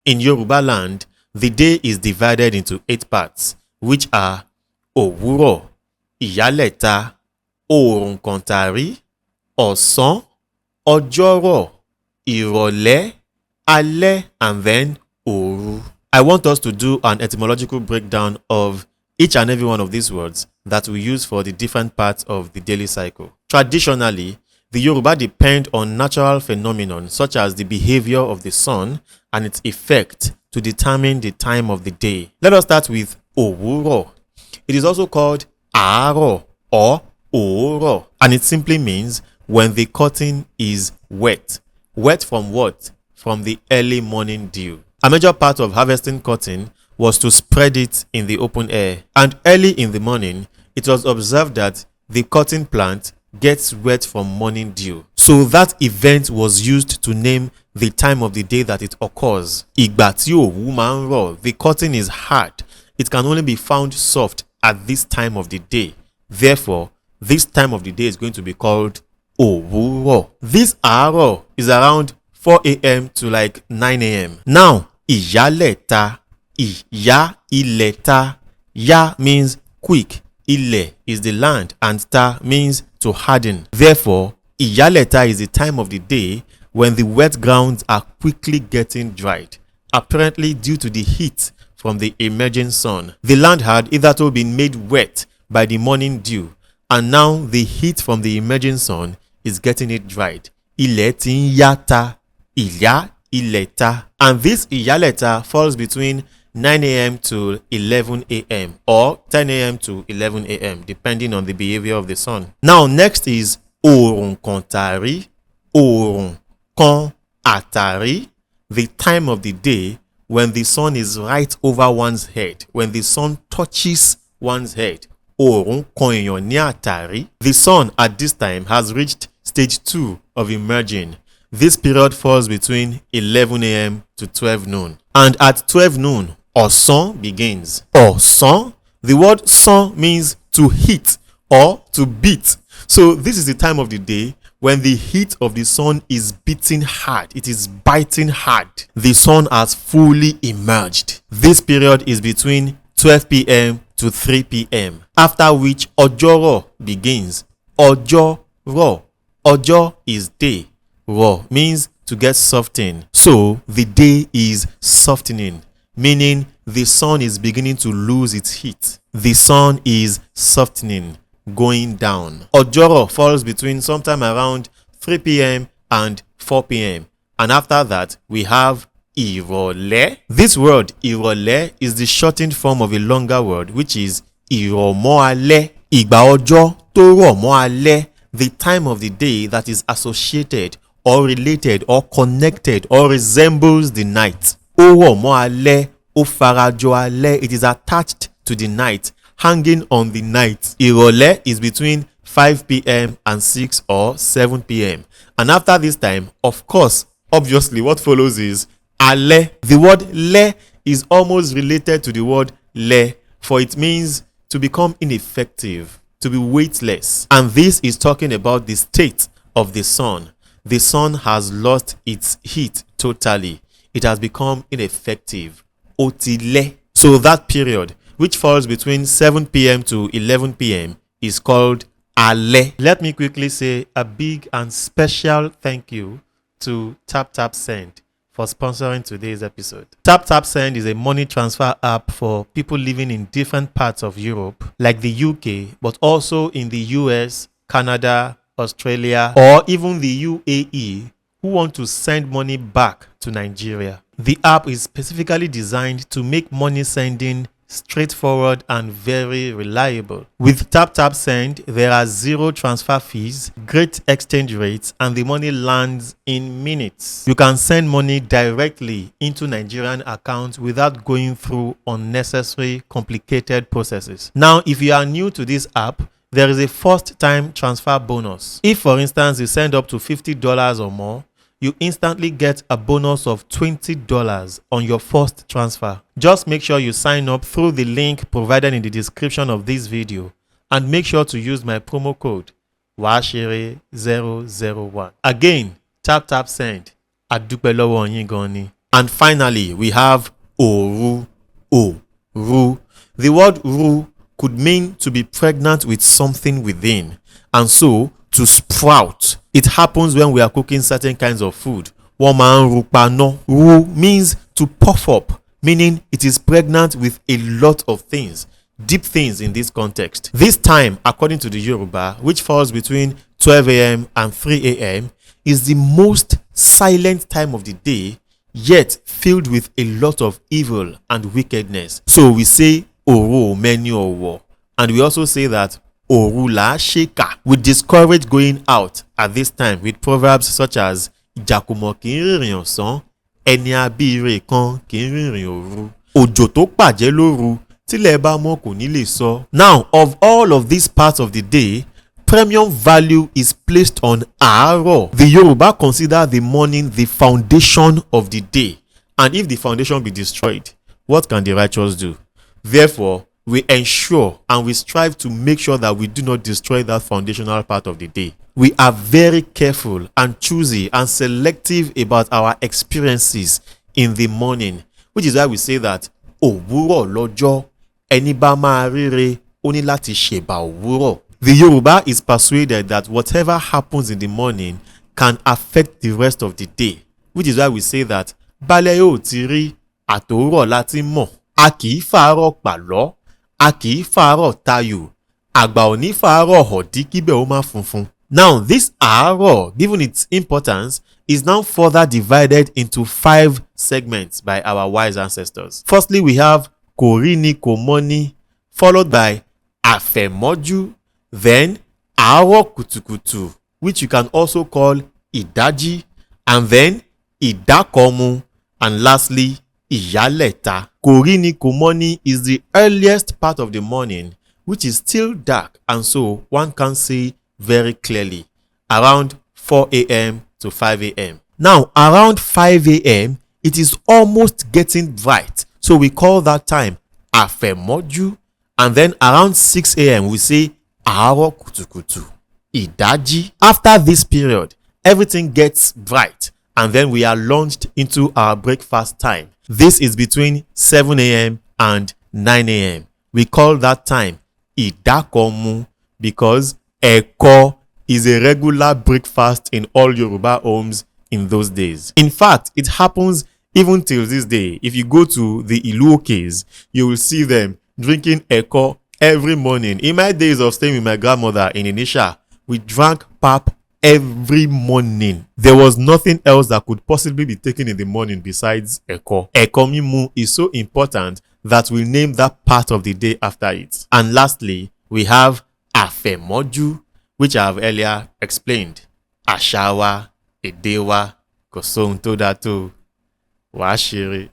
In Yoruba land, the day is divided into 8 parts, which are òwúrọ̀, ìyálẹ̀ta, oòrùn kàntàrí, ọ̀sán, ọjọ́rọ̀, ìrọ̀lẹ́, alẹ́, and then òru. I want us to do an etymological breakdown of each and every one of these words that we use for the different parts of the daily cycle. Traditionally, the Yoruba depend on natural phenomena such as the behavior of the sun and its effect to determine the time of the day. Let us start with òwúrọ̀. It is also called àárọ or òórọ̀, and it simply means when the cotton is wet. Wet from what? From the early morning dew. A major part of harvesting cotton was to spread it in the open air, and early in the morning, it was observed that the cotton plant gets wet from morning dew. So that event was used to name the time of the day that it occurs. Ìgbà tí òwú máa ń rọ̀, the cotton is hard. It can only be found soft at this time of the day. Therefore, this time of the day is going to be called òwúrọ̀. This àárọ̀ is around 4 a.m. to like 9 a.m. Now, ìyálẹ̀ta, ìyá ilẹ̀ta. Ya means quick. Ilẹ̀ is the land, and ta means to harden. Therefore, ìyálẹ̀ta is the time of the day when the wet grounds are quickly getting dried, apparently due to the heat from the emerging sun. The land had hitherto been made wet by the morning dew, and now the heat from the emerging sun is getting it dried. Ilẹ̀ tí ń yáta, ìyá ilẹ̀ta. And this ìyálẹ̀ta falls between 9 a.m. to 11 a.m. or 10 a.m. to 11 a.m. depending on the behavior of the sun. Now next is oòrùn kàntàrí, oòrùn kan àtàrí, the time of the day when the sun is right over one's head, when the sun touches one's head. Oòrùn kan èèyàn ní àtàrí. The sun at this time has reached stage 2 of emerging. This period falls between 11 a.m. to 12 noon. And at 12 noon, ọ̀sán begins. Ọ̀sán, the word sán means to hit or to beat. So this is the time of the day when the heat of the sun is beating hard. It is biting hard. The sun has fully emerged. This period is between 12 p.m. to 3 p.m. After which ọjọ́rọ̀ begins. Ọjọ́rọ̀. Ọjọ́ is day. Rọ̀ means to get softened. So the day is softening, meaning the sun is beginning to lose its heat. The sun is softening, going down. Ọjọ́rọ̀ falls between sometime around 3 p.m. and 4 p.m. And after that, we have ìrọ̀lẹ́. This word ìrọ̀lẹ́ is the shortened form of a longer word, which is ìrọ̀mọ́-alẹ́. Ìgbà ọjọ́ tó rọ̀ mọ́ alẹ́, the time of the day that is associated or related or connected or resembles the night. Ó rọ̀ mọ́ alẹ́, ó farajọ alẹ́. It is attached to the night, hanging on the night. Ìrọ̀lẹ́ is between 5 p.m. and 6 or 7 p.m. And after this time, of course, obviously, what follows is alẹ́. The word lẹ́ is almost related to the word lẹ́, for it means to become ineffective, to be weightless. And this is talking about the state of the sun. The sun has lost its heat totally. It has become ineffective. Ó ti lẹ́. So that period, which falls between 7 p.m. to 11 p.m., is called alẹ́. Let me quickly say a big and special thank you to TapTapSend for sponsoring today's episode. TapTapSend is a money transfer app for people living in different parts of Europe, like the UK, but also in the US, Canada, Australia, or even the UAE, who want to send money back to Nigeria. The app is specifically designed to make money sending straightforward and very reliable. With TapTapSend, there are zero transfer fees, great exchange rates, and the money lands in minutes. You can send money directly into Nigerian accounts without going through unnecessary, complicated processes. Now, if you are new to this app, there is a first-time transfer bonus. If, for instance, you send up to $50 or more, you instantly get a bonus of $20 on your first transfer. Just make sure you sign up through the link provided in the description of this video, and make sure to use my promo code WASHIRE001. Again, TapTapSend. Adúpẹ́ lọ́wọ́ yín gan ni. And finally, we have òru, òru. The word ru could mean to be pregnant with something within, and so to sprout. It happens when we are cooking certain kinds of food. Wọ́n máa ń ru paná. Ru means to puff up, meaning it is pregnant with a lot of things, deep things in this context. This time, according to the Yoruba, which falls between 12 a.m. and 3 a.m., is the most silent time of the day, yet filled with a lot of evil and wickedness. So we say òru mẹ́ni ọ̀wọ̀, and we also say that òru là á ṣèkà. We discourage going out at this time with proverbs such as ìjàkùmọ̀ kì í rìnrìn ọ̀sán, ẹni abíire kan kì í rìnrìn òru, òjò tó pàjẹ́ lóru tílẹ̀ bá mọ́ kò ní lè sọ. Now, of all of these parts of the day, premium value is placed on àárọ̀. The Yoruba consider the morning the foundation of the day, and if the foundation be destroyed, what can the righteous do? Therefore, we ensure and we strive to make sure that we do not destroy that foundational part of the day. We are very careful and choosy and selective about our experiences in the morning, which is why we say that òwúrọ̀ lọ́jọ́, ẹni bá máa ríre ó ní láti ṣèbà òwúrọ̀. The Yoruba is persuaded that whatever happens in the morning can affect the rest of the day, which is why we say that bálẹ̀ yóò ti rí àtòwúrọ̀ láti mọ̀. A kì í fàárọ̀ pàlọ́, a kì í fàárọ̀ tayò, àgbà ò ní fàárọ̀ họ̀dí kíbẹ̀ ó má funfun. Now, this àárọ̀, given its importance, is now further divided into 5 segments by our wise ancestors. Firstly, we have kòríni kòmọ́ni, followed by àfẹ̀mọ́jú, then àárọ̀ kùtùkùtù, which you can also call ìdájí, and then ìdákọ̀mu, and lastly, ìyálẹ̀ta. Kòríni kòmọ́ni is the earliest part of the morning, which is still dark, and so one can see very clearly around 4 a.m. to 5 a.m. Now, around 5 a.m., it is almost getting bright, so we call that time àfẹ̀mọ́jú, and then around 6 a.m. we say àárọ̀ kùtùkùtù, ìdájí. After this period, everything gets bright, and then we are launched into our breakfast time. This is between 7 a.m. and 9 a.m. We call that time ìdákọ̀mu because ẹ̀kọ is a regular breakfast in all Yoruba homes in those days. In fact, it happens even till this day. If you go to the Iluokes, you will see them drinking ẹ̀kọ every morning. In my days of staying with my grandmother in Inisha, we drank pap every morning. There was nothing else that could possibly be taken in the morning besides ẹ̀kọ. Ẹ̀kọ mímu is so important that we name that part of the day after it. And lastly, we have àfẹ̀mọ́jú, which I have earlier explained. Àṣà wa, èdè wa, kò sóhun tó dáa tó, wàá ṣeré.